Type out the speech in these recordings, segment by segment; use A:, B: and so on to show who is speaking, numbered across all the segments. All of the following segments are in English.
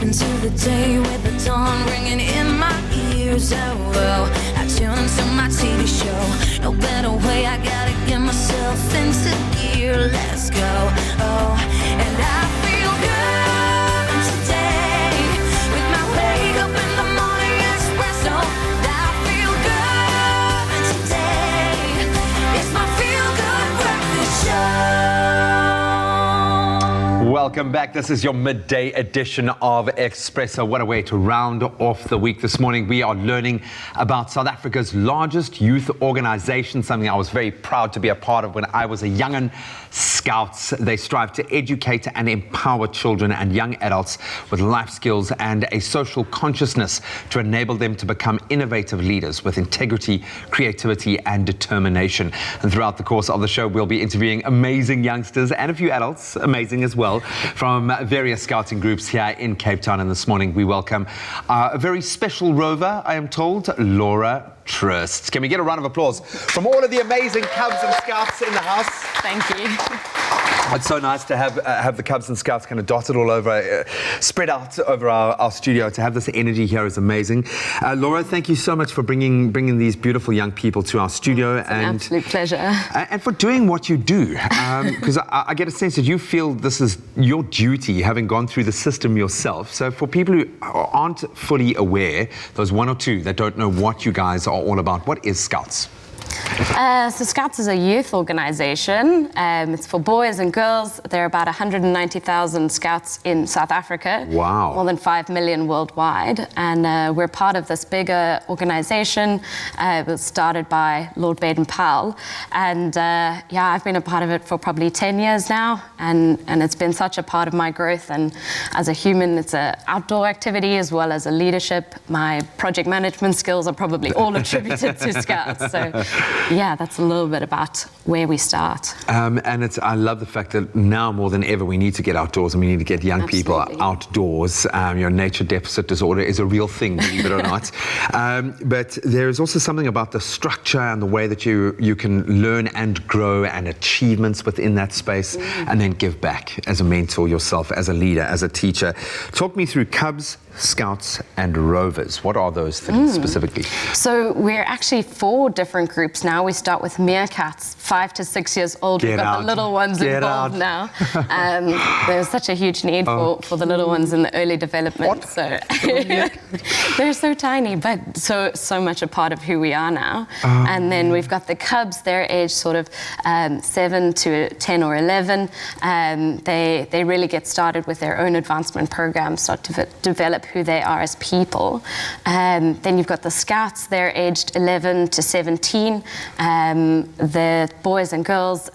A: into the day with the dawn ringing in my ears. Oh, I tune into my TV show. No better way, I gotta get myself into gear. Let's go. Oh, and I feel good today with my wake up in the morning espresso. I feel good today. It's my feel good breakfast show.
B: Welcome back. This is your midday edition of Expresso. What a way to round off the week. This morning we are learning about South Africa's largest youth organization, something I was very proud to be a part of when I was a young'un. Scouts. They strive to educate and empower children and young adults with life skills and a social consciousness to enable them to become innovative leaders with integrity, creativity and determination. And throughout the course of the show, we'll be interviewing amazing youngsters and a few adults, amazing as well, from various scouting groups here in Cape Town. And this morning we welcome a very special rover, I am told, Laura Trist. Can we get a round of applause from all of the amazing Cubs and Scouts in the house?
C: Thank you.
B: It's so nice to have the Cubs and Scouts kind of dotted all over, spread out over our studio. To have this energy here is amazing. Laura, thank you so much for bringing these beautiful young people to our studio.
C: It's an absolute pleasure.
B: And for doing what you do, because I get a sense that you feel this is your duty, having gone through the system yourself. So for people who aren't fully aware, those one or two that don't know what you guys are all about, what is Scouts?
C: So Scouts is a youth organization. It's for boys and girls. There are about 190,000 Scouts in South Africa.
B: Wow.
C: More than 5 million worldwide. And we're part of this bigger organization. It was started by Lord Baden-Powell. And yeah, I've been a part of it for probably 10 years now. And it's been such a part of my growth. And as a human, it's an outdoor activity as well as a leadership. My project management skills are probably all attributed to Scouts. So yeah, that's a little bit about where we start. And
B: I love the fact that now more than ever we need to get outdoors and we need to get young people outdoors. Your nature deficit disorder is a real thing, believe it or not. But there is also something about the structure and the way that you can learn and grow and achievements within that space and then give back as a mentor yourself, as a leader, as a teacher. Talk me through Cubs, Scouts and Rovers. What are those things specifically? So
C: we're actually 4 different groups now. We start with meerkats, 5 to 6 years old. We've got the little ones involved now. There's such a huge need for the little ones in the early development. So they're so tiny, but so much a part of who we are now. And then we've got the Cubs. They're aged sort of 7 to 10 or 11. They really get started with their own advancement programs, start to develop who they are as people. Then you've got the Scouts. They're aged 11 to 17. The boys and girls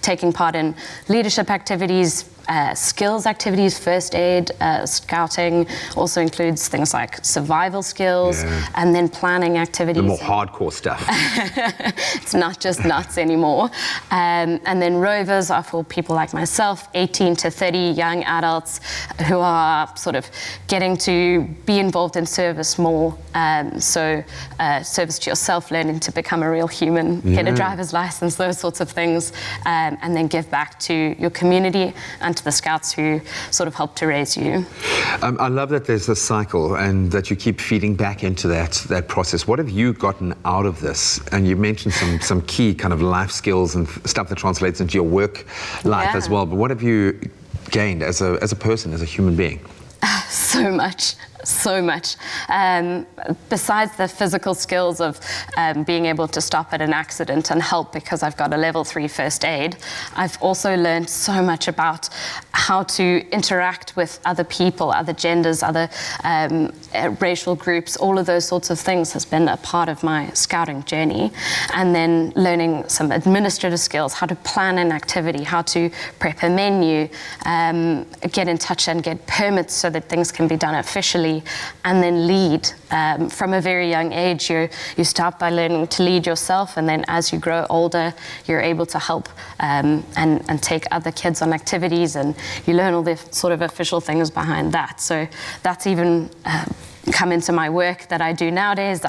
C: taking part in leadership activities, skills activities, first aid, scouting also includes things like survival skills and then planning activities.
B: The more hardcore stuff.
C: It's not just nuts anymore. And then Rovers are for people like myself, 18 to 30 young adults who are sort of getting to be involved in service more. Service to yourself, learning to become a real human, get a driver's license, those sorts of things, and then give back to your community and to the Scouts who sort of help to raise you.
B: I love that there's a cycle and that you keep feeding back into that process. What have you gotten out of this? And you mentioned some key kind of life skills and stuff that translates into your work life as well. But what have you gained as a person, as a human being?
C: So much. Besides the physical skills of being able to stop at an accident and help because I've got a level 3 first aid, I've also learned so much about how to interact with other people, other genders, other racial groups. All of those sorts of things has been a part of my scouting journey. And then learning some administrative skills, how to plan an activity, how to prep a menu, get in touch and get permits so that things can be done officially, and then lead. From a very young age, you start by learning to lead yourself, and then as you grow older, you're able to help and take other kids on activities, and you learn all the sort of official things behind that. So that's even come into my work that I do nowadays,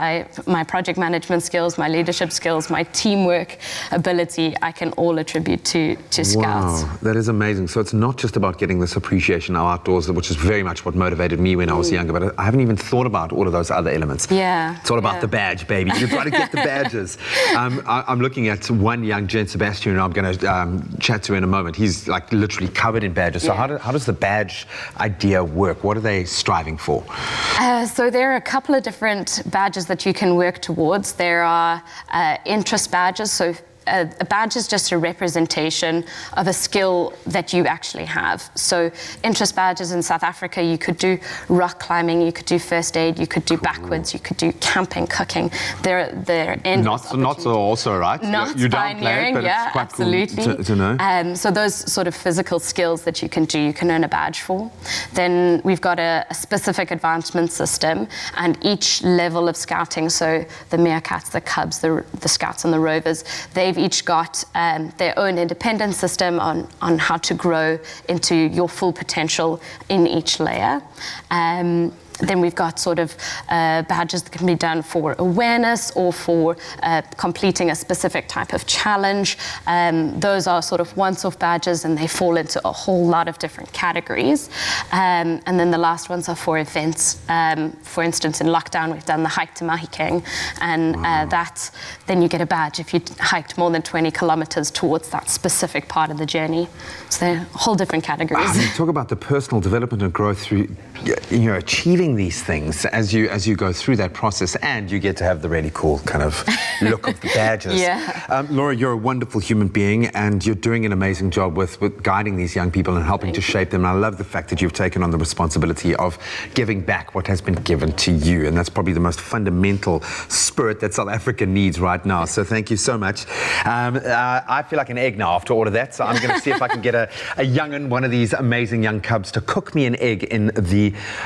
C: my project management skills, my leadership skills, my teamwork ability, I can all attribute to Scouts.
B: Wow, that is amazing. So it's not just about getting this appreciation outdoors, which is very much what motivated me when I was younger, but I haven't even thought about all of those other elements.
C: Yeah.
B: It's all about the badge, baby. You've got to get the badges. I'm looking at one young gent, Sebastian, who I'm going to chat to in a moment. He's like literally covered in badges. So how does the badge idea work? What are they striving for?
C: So there are a couple of different badges that you can work towards. There are interest badges. So a badge is just a representation of a skill that you actually have. So interest badges in South Africa, you could do rock climbing, you could do first aid, you could do backwards, you could do camping, cooking. They're
B: not so also, right?
C: Not
B: you
C: pioneering,
B: but
C: yeah,
B: it's quite
C: absolutely.
B: Cool to know.
C: So those sort of physical skills that you can do, you can earn a badge for. Then we've got a specific advancement system, and each level of scouting, so the meerkats, the cubs, the scouts and the rovers, they've each got their own independent system on how to grow into your full potential in each layer. Then we've got sort of badges that can be done for awareness or for completing a specific type of challenge. Those are sort of once-off badges, and they fall into a whole lot of different categories. And then the last ones are for events. For instance, in lockdown, we've done the hike to Mahikeng, and then you get a badge if you hiked more than 20 kilometers towards that specific part of the journey. So they're whole different categories.
B: Talk about the personal development and growth through achieving these things as you go through that process, and you get to have the really cool kind of look of the badges.
C: Yeah.
B: Laura, you're a wonderful human being, and you're doing an amazing job with guiding these young people and helping to shape them. And I love the fact that you've taken on the responsibility of giving back what has been given to you, and that's probably the most fundamental spirit that South Africa needs right now. So thank you so much. I feel like an egg now after all of that, so I'm going to see if I can get a young'un, one of these amazing young cubs, to cook me an egg in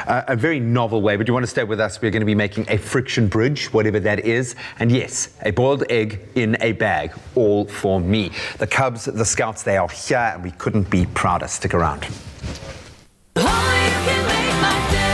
B: a very novel way. But you want to stay with us? We're going to be making a friction bridge, whatever that is. And yes, a boiled egg in a bag, all for me. The cubs, the scouts, they are here, and we couldn't be prouder. Stick around.
A: Only you can make my day.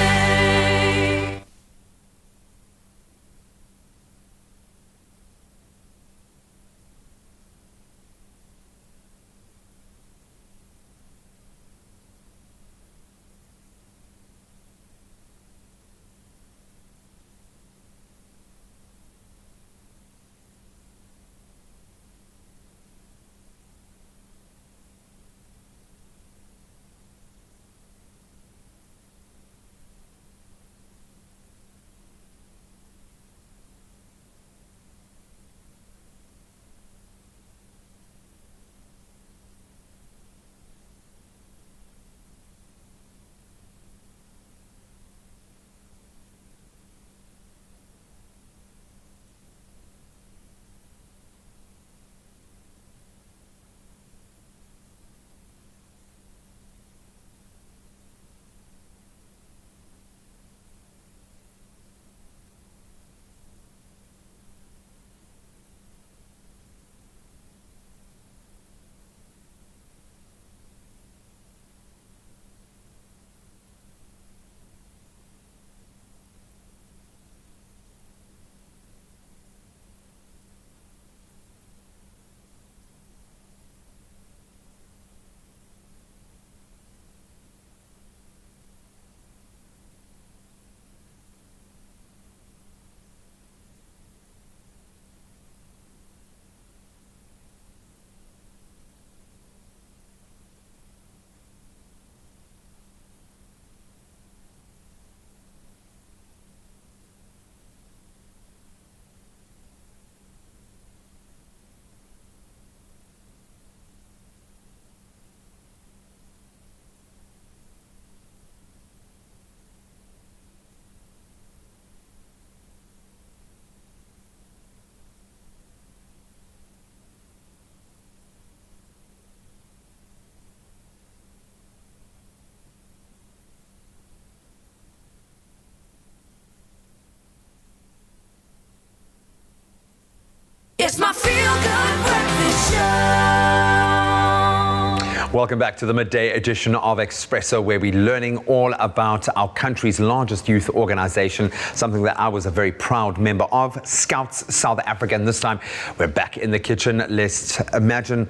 B: Welcome back to the midday edition of Expresso, where we're learning all about our country's largest youth organization, something that I was a very proud member of, Scouts South Africa. And this time we're back in the kitchen. Let's imagine,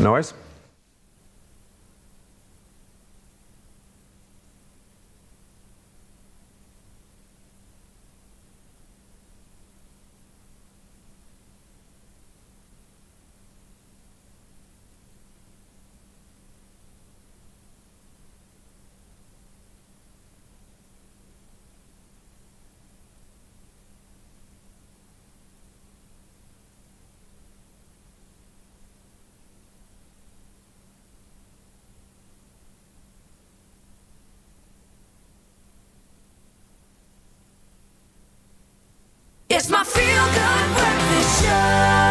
B: no worries.
A: It's my feel-good breakfast show.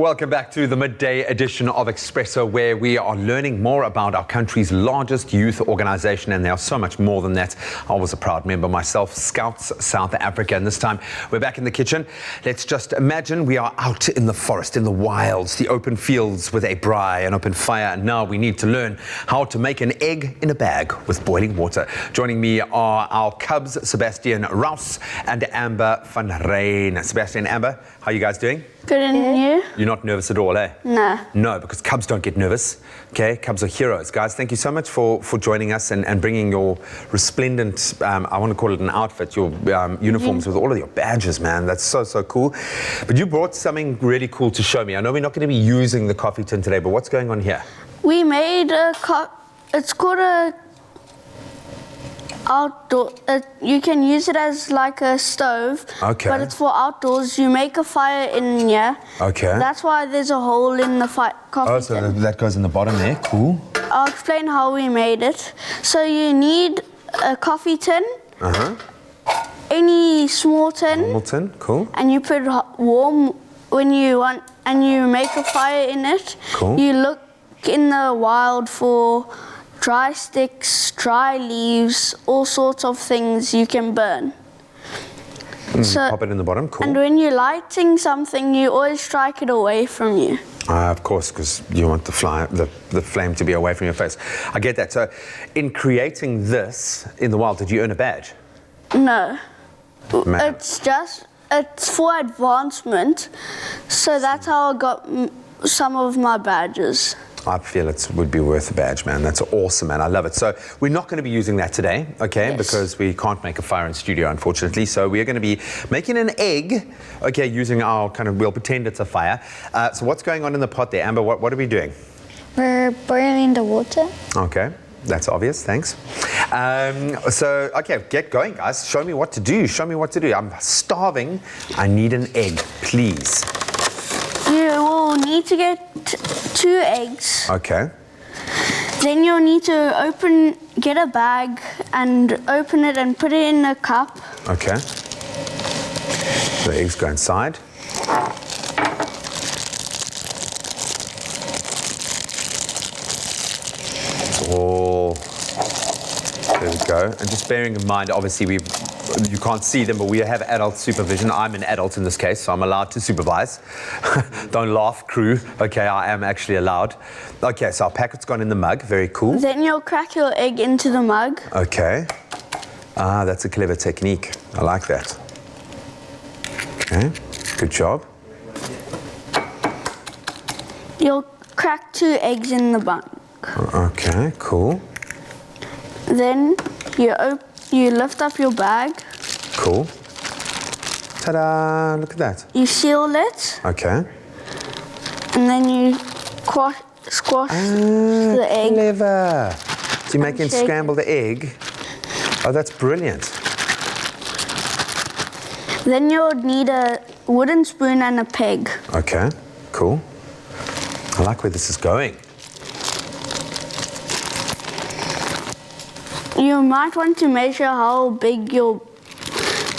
B: Welcome back to the midday edition of Expresso, where we are learning more about our country's largest youth organization, and there are so much more than that. I was a proud member myself, Scouts South Africa, and this time we're back in the kitchen. Let's just imagine we are out in the forest, in the wilds, the open fields with a braai, an open fire, and now we need to learn how to make an egg in a bag with boiling water. Joining me are our cubs, Sebastian Rouse and Amber van Rijn. Sebastian, Amber, how are you guys doing?
D: Good, and you?
B: You're not nervous at all, eh?
D: No.
B: No, because cubs don't get nervous, okay? Cubs are heroes. Guys, thank you so much for joining us and bringing your resplendent, I want to call it an outfit, your uniforms with all of your badges, man. That's so, so cool. But you brought something really cool to show me. I know we're not going to be using the coffee tin today, but what's going on here?
D: We made it's called a outdoor, you can use it as like a stove,
B: Okay.
D: but it's for outdoors. You make a fire in here.
B: Okay.
D: That's why there's a hole in the coffee
B: Oh, so
D: tin.
B: that goes in the bottom there. Cool.
D: I'll explain how we made it. So you need a coffee tin, any small tin,
B: Hamilton, cool.
D: and you put warm when you want, and you make a fire in it.
B: Cool.
D: You look in the wild for dry sticks, dry leaves, all sorts of things you can burn.
B: Pop it in the bottom, cool.
D: And when you're lighting something, you always strike it away from you.
B: Of course, because you want the flame to be away from your face. I get that. So in creating this in the wild, did you earn a badge?
D: No.
B: Man.
D: It's for advancement. So that's how I got some of my badges.
B: I feel it would be worth a badge, man. That's awesome, man. I love it. So we're not going to be using that today, okay?
D: Yes.
B: Because we can't make a fire in studio, unfortunately. So we are going to be making an egg, okay, using our we'll pretend it's a fire. So what's going on in the pot there, Amber? What are we doing?
E: We're boiling the water.
B: Okay, that's obvious. Thanks. So, okay, get going, guys. Show me what to do. Show me what to do. I'm starving. I need an egg, please.
D: You will need to get 2 eggs.
B: Okay.
D: Then you'll need to get a bag and open it and put it in a cup.
B: Okay. The eggs go inside. Oh, there we go. And just bearing in mind, obviously, you can't see them, but we have adult supervision. I'm an adult in this case, so I'm allowed to supervise. Don't laugh, crew. Okay, I am actually allowed. Okay, so our packet's gone in the mug. Very cool.
D: Then you'll crack your egg into the mug.
B: Okay. Ah, that's a clever technique. I like that. Okay, good job.
D: You'll crack 2 eggs in the mug.
B: Okay, cool.
D: Then you lift up your bag.
B: Cool. Ta-da! Look at that.
D: You seal it,
B: Okay.
D: and then you squash the egg.
B: Clever. So you're making
D: shake
B: scrambled egg. Oh, that's brilliant.
D: Then you'll need a wooden spoon and a peg.
B: Okay, cool. I like where this is going.
D: You might want to measure how big your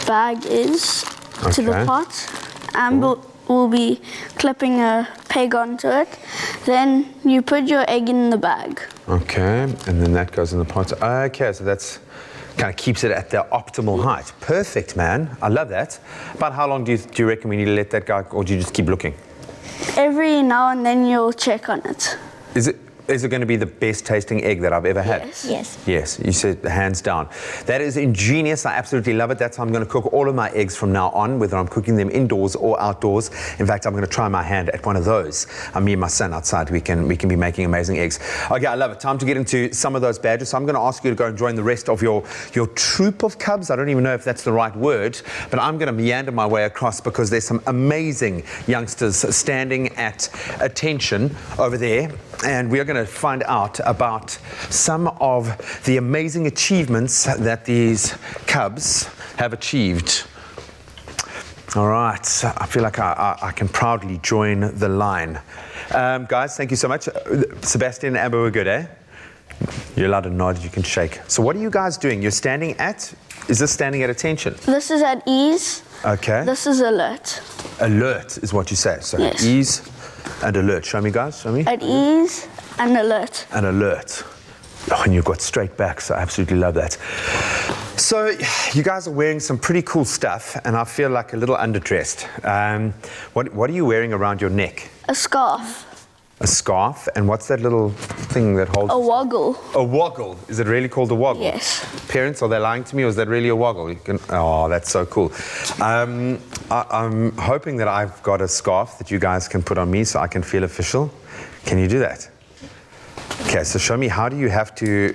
D: bag is to the
B: Okay.
D: pot. Amber will be clipping a peg onto it. Then you put your egg in the bag.
B: Okay, and then that goes in the pot. Okay, so that's kind of keeps it at the optimal height. Perfect, man. I love that. About how long do you reckon we need to let that go, or do you just keep looking?
D: Every now and then you'll check on it.
B: Is it going to be the best tasting egg that I've ever had?
D: Yes.
E: Yes.
B: Yes, you said hands down. That is ingenious. I absolutely love it. That's how I'm going to cook all of my eggs from now on, whether I'm cooking them indoors or outdoors. In fact, I'm going to try my hand at one of those. Me and my son outside, we can be making amazing eggs. Okay, I love it. Time to get into some of those badges. So I'm going to ask you to go and join the rest of your troop of cubs. I don't even know if that's the right word, but I'm going to meander my way across because there's some amazing youngsters standing at attention over there. And we are going to find out about some of the amazing achievements that these cubs have achieved. All right, I feel like I can proudly join the line. Guys, thank you so much. Sebastian and Amber were good, eh? You're allowed to nod, you can shake. So what are you guys doing? You're standing at, is this standing at attention?
D: This is at ease.
B: Okay.
D: This is alert.
B: Alert is what you say. So
D: Yes.
B: ease and alert. Show me, guys, show me.
D: At ease and alert.
B: And alert. Oh, and you've got straight back, so I absolutely love that. So you guys are wearing some pretty cool stuff, and I feel like a little underdressed. What are you wearing around your neck?
D: A scarf.
B: A scarf, and what's that little thing that holds?
D: A woggle.
B: A woggle. Is it really called a woggle?
D: Yes.
B: Parents, are they lying to me, or is that really a woggle? You can, oh, that's so cool. I'm hoping that I've got a scarf that you guys can put on me so I can feel official. Can you do that? Okay, so show me, how do you have to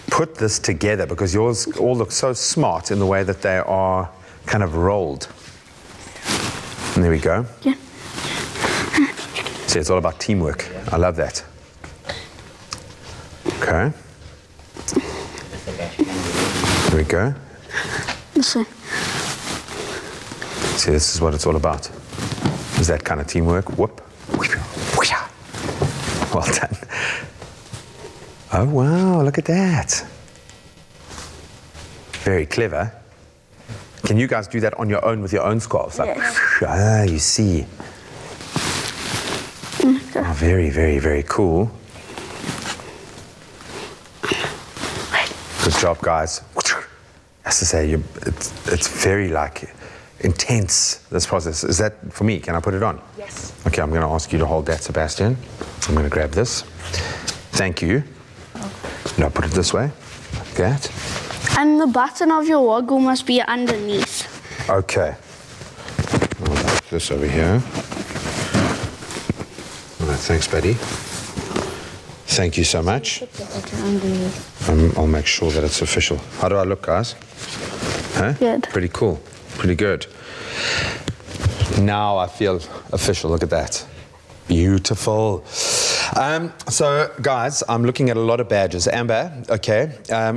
B: put this together? Because yours all look so smart in the way that they are kind of rolled. And there we go.
D: Yeah.
B: See, it's all about teamwork. I love that. Okay. There we go.
D: This way.
B: See, this is what it's all about. Is that kind of teamwork. Whoop. Well done. Oh, wow, look at that. Very clever. Can you guys do that on your own with your own scarves? Like,
D: Yes.
B: you see. Oh, very, very, very cool. Good job, guys. As I say, it's very like intense, this process. Is that for me? Can I put it on?
C: Yes.
B: Okay, I'm going to ask you to hold that, Sebastian. I'm going to grab this. Thank you. Now put it this way, like that.
D: And the button of your woggle must be underneath.
B: Okay. I'll put this over here. All right, thanks, buddy. Thank you so much. I'll make sure that it's official. How do I look, guys? Huh?
D: Good.
B: Pretty cool. Pretty good. Now I feel official. Look at that. Beautiful. So, guys, I'm looking at a lot of badges. Amber, okay,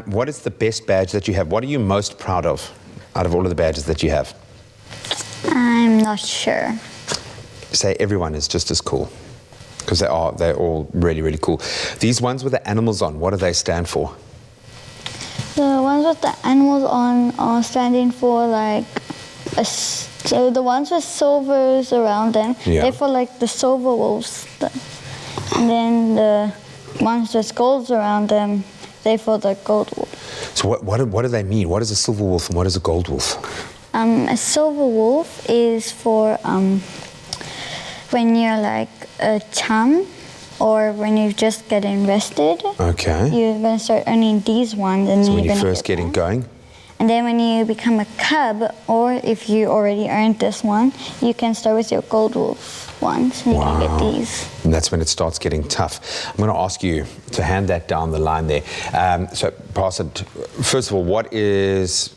B: what is the best badge that you have? What are you most proud of out of all of the badges that you have?
E: I'm not sure.
B: Say everyone is just as cool, because they're all really, really cool. These ones with the animals on, what do they stand for?
E: The ones with the animals on are standing for like so the ones with silvers around them,
B: Yeah.
E: they're for like the silver wolves. And then the ones with golds around them, they're for the gold wolf.
B: So what do they mean? What is a silver wolf and what is a gold wolf?
E: A silver wolf is for when you're like a chum or when you're just getting rested.
B: Okay.
E: You're going to start earning these ones. And
B: So
E: then
B: when
E: you're
B: you're
E: gonna
B: first
E: get
B: getting
E: them.
B: going?
E: And then when you become a cub, or if you already earned this one, you can start with your gold wolf ones and you can get these.
B: And that's when it starts getting tough. I'm going to ask you to hand that down the line there. So pass it. First of all,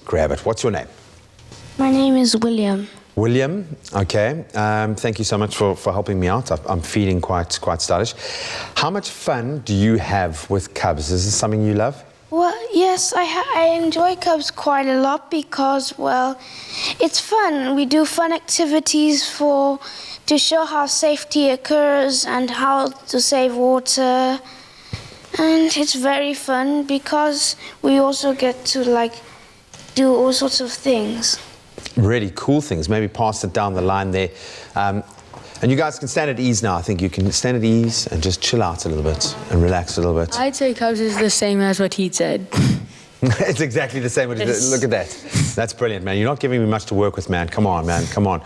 B: grab it. What's your name?
F: My name is William.
B: William, okay. Thank you so much for helping me out. I'm feeling quite stylish. How much fun do you have with cubs? Is this something you love?
F: Well, yes, I enjoy Cubs quite a lot because, well, it's fun. We do fun activities to show how safety occurs and how to save water. And it's very fun because we also get to, like, do all sorts of things.
B: Really cool things. Maybe pass it down the line there. And you guys can stand at ease now. I think you can stand at ease and just chill out a little bit and relax a little bit.
G: I'd say Cubs is the same as what he said.
B: It's exactly the same. Look at that. That's brilliant, man. You're not giving me much to work with, man. Come on, man. Come on.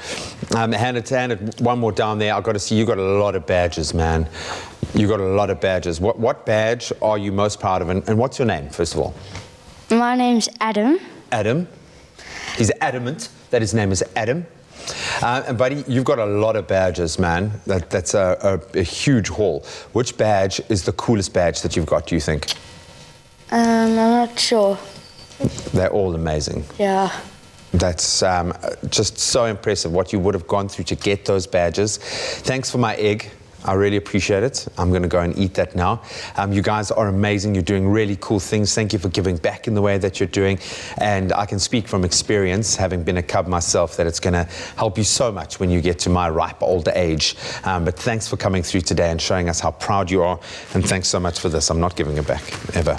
B: Hand it one more down there. I've got to see you got a lot of badges, man. You got a lot of badges. What badge are you most proud of, and what's your name, first of all?
F: My name's Adam.
B: Adam. He's adamant that his name is Adam. And buddy, you've got a lot of badges, man. That's a huge haul. Which badge is the coolest badge that you've got, do you think?
F: I'm not sure.
B: They're all amazing.
F: Yeah.
B: That's just so impressive what you would have gone through to get those badges. Thanks for my egg. I really appreciate it. I'm going to go and eat that now. You guys are amazing. You're doing really cool things. Thank you for giving back in the way that you're doing. And I can speak from experience, having been a cub myself, that it's going to help you so much when you get to my ripe older age. But thanks for coming through today and showing us how proud you are. And thanks so much for this. I'm not giving it back, ever.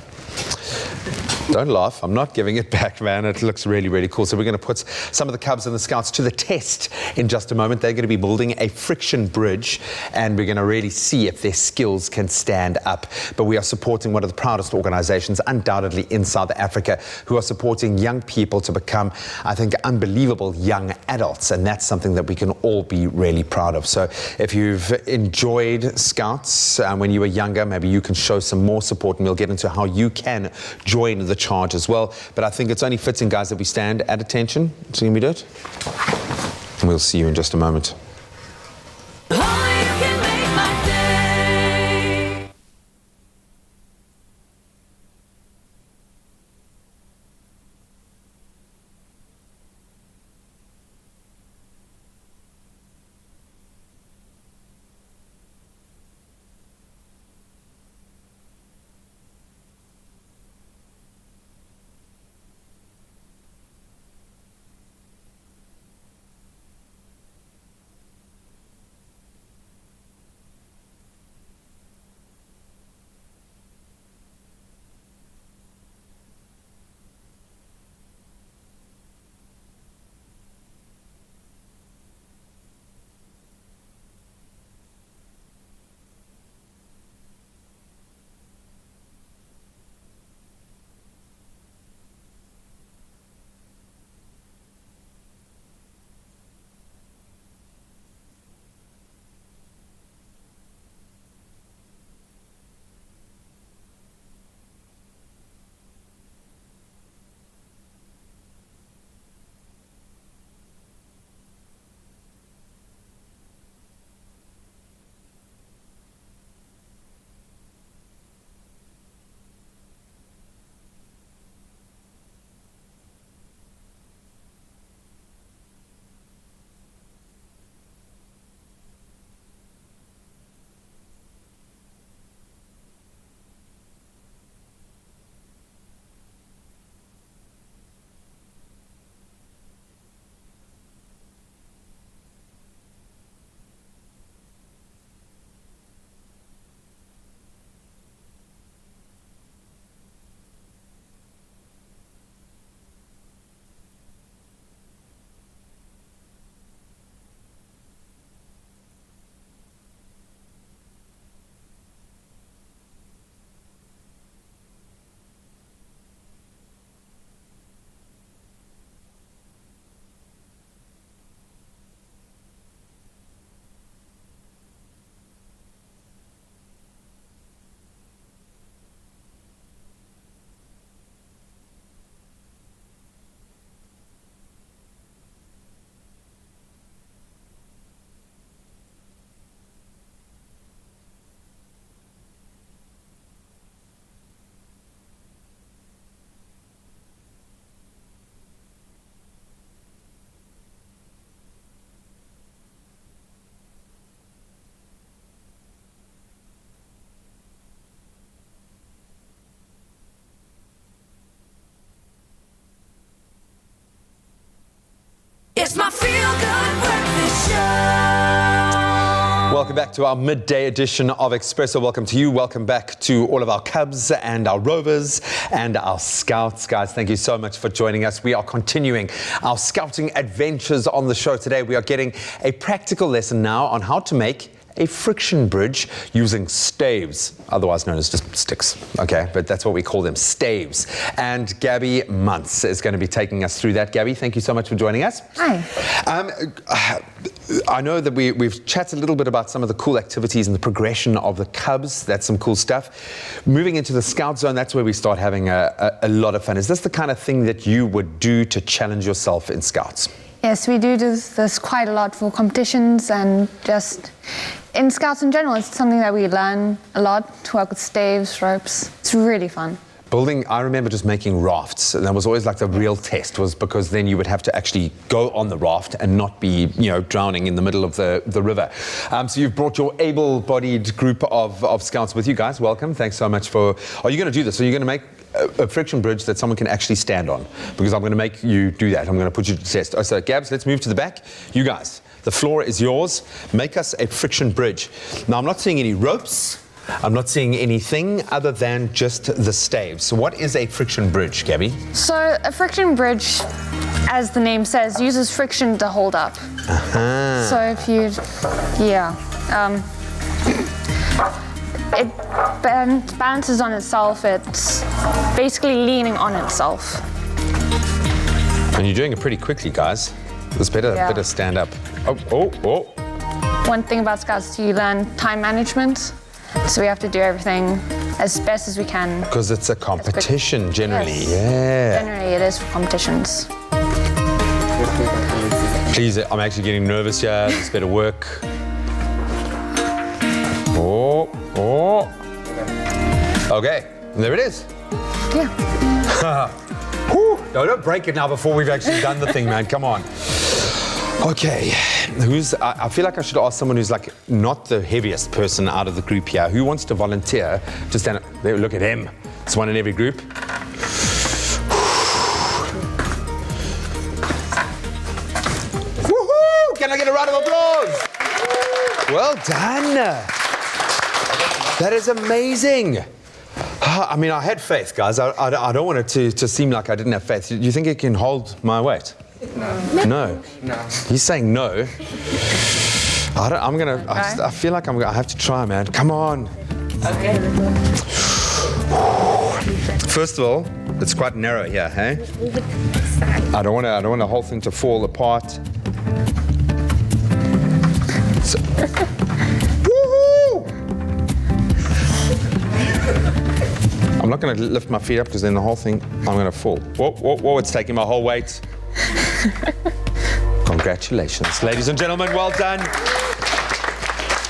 B: Don't laugh. I'm not giving it back, man. It looks really, really cool. So we're going to put some of the Cubs and the Scouts to the test in just a moment. They're going to be building a friction bridge, and we're going to really see if their skills can stand up. But we are supporting one of the proudest organizations, undoubtedly, in South Africa, who are supporting young people to become, I think, unbelievable young adults. And that's something that we can all be really proud of. So if you've enjoyed Scouts when you were younger, maybe you can show some more support, and we'll get into how you can join the charge as well. But I think it's only fitting, guys, that we stand at attention. So can we do it? And we'll see you in just a moment.
A: Only you can make my day. It's my feel-good breakfast show.
B: Welcome back to our midday edition of Expresso. Welcome to you. Welcome back to all of our Cubs and our Rovers and our Scouts. Guys, thank you so much for joining us. We are continuing our scouting adventures on the show today. We are getting a practical lesson now on how to make a friction bridge using staves, otherwise known as just sticks, okay? But that's what we call them, staves. And Gabby Muntz is going to be taking us through that. Gabby, thank you so much for joining us.
H: Hi.
B: I know that we've chatted a little bit about some of the cool activities and the progression of the Cubs. That's some cool stuff. Moving into the Scout Zone, that's where we start having a lot of fun. Is this the kind of thing that you would do to challenge yourself in Scouts?
H: Yes, we do this quite a lot for competitions and just in Scouts in general. It's something that we learn a lot, to work with staves, ropes. It's really fun.
B: Building, I remember just making rafts, and that was always like the real test, was because then you would have to actually go on the raft and not be, drowning in the middle of the river. So you've brought your able-bodied group of Scouts with you guys. Welcome. Thanks so much for... Are you going to do this? Are you going to make a friction bridge that someone can actually stand on? Because I'm going to make you do that. I'm going to put you to the test. Oh, so Gabs, let's move to the back. You guys, the floor is yours. Make us a friction bridge. Now, I'm not seeing any ropes. I'm not seeing anything other than just the staves. So what is a friction bridge, Gabby?
H: So a friction bridge, as the name says, uses friction to hold up.
B: Uh-huh.
H: So if you, it balances on itself. It's basically leaning on itself.
B: And you're doing it pretty quickly, guys. It's better stand up. Oh.
H: One thing about Scouts is you learn time management. So we have to do everything as best as we can.
B: Because it's a competition generally,
H: Yes.
B: yeah.
H: Generally it is for competitions.
B: Please, I'm actually getting nervous here. This better work. Oh. Okay, and there it is.
H: Yeah.
B: Whew. No, don't break it now before we've actually done the thing, man. Come on. Okay, I feel like I should ask someone who's like not the heaviest person out of the group here. Who wants to volunteer to stand up? There, look at him. It's one in every group. Woohoo! Can I get a round of applause? Well done. That is amazing. I mean, I had faith, guys. I don't want it to seem like I didn't have faith. Do you think it can hold my weight? No. He's saying no. I feel like I have to try, man. Come on.
I: Okay.
B: First of all, it's quite narrow here, hey? I don't want the whole thing to fall apart. So, woohoo! I'm not going to lift my feet up because then the whole thing, I'm going to fall. Whoa, it's taking my whole weight. Congratulations, ladies and gentlemen, well done.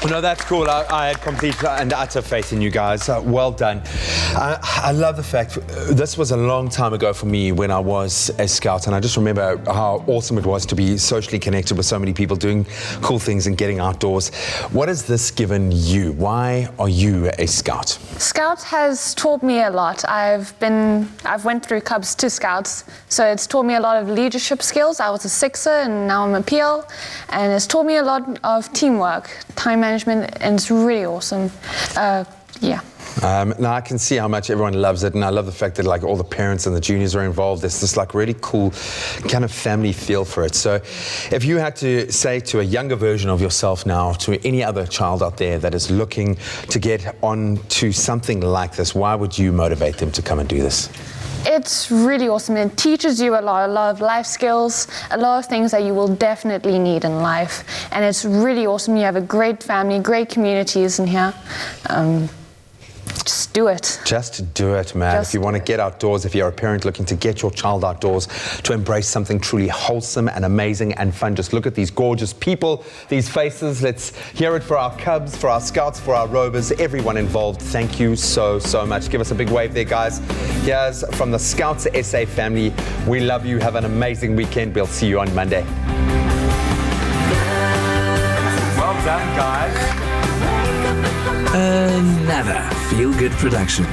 B: No, that's cool. I had complete and utter faith in you guys. Well done. I love the fact this was a long time ago for me when I was a Scout, and I just remember how awesome it was to be socially connected with so many people, doing cool things and getting outdoors. What has this given you? Why are you a Scout?
H: Scout has taught me a lot. I've went through Cubs to Scouts, so it's taught me a lot of leadership skills. I was a sixer and now I'm a PL, and it's taught me a lot of teamwork, time management, and it's really awesome. Yeah.
B: Now I can see how much everyone loves it, and I love the fact that like all the parents and the juniors are involved. There's this like really cool kind of family feel for it. So if you had to say to a younger version of yourself now, to any other child out there that is looking to get on to something like this, why would you motivate them to come and do this?
H: It's really awesome. It teaches you a lot of life skills, a lot of things that you will definitely need in life. And it's really awesome. You have a great family, great communities in here. Just do it.
B: Just do it, man. If you want to get outdoors, if you're a parent looking to get your child outdoors, to embrace something truly wholesome and amazing and fun, just look at these gorgeous people, these faces. Let's hear it for our Cubs, for our Scouts, for our Rovers, everyone involved. Thank you so much. Give us a big wave there, guys. Here's from the Scouts SA family. We love you. Have an amazing weekend. We'll see you on Monday. Well done, guys.
J: Another feel-good production.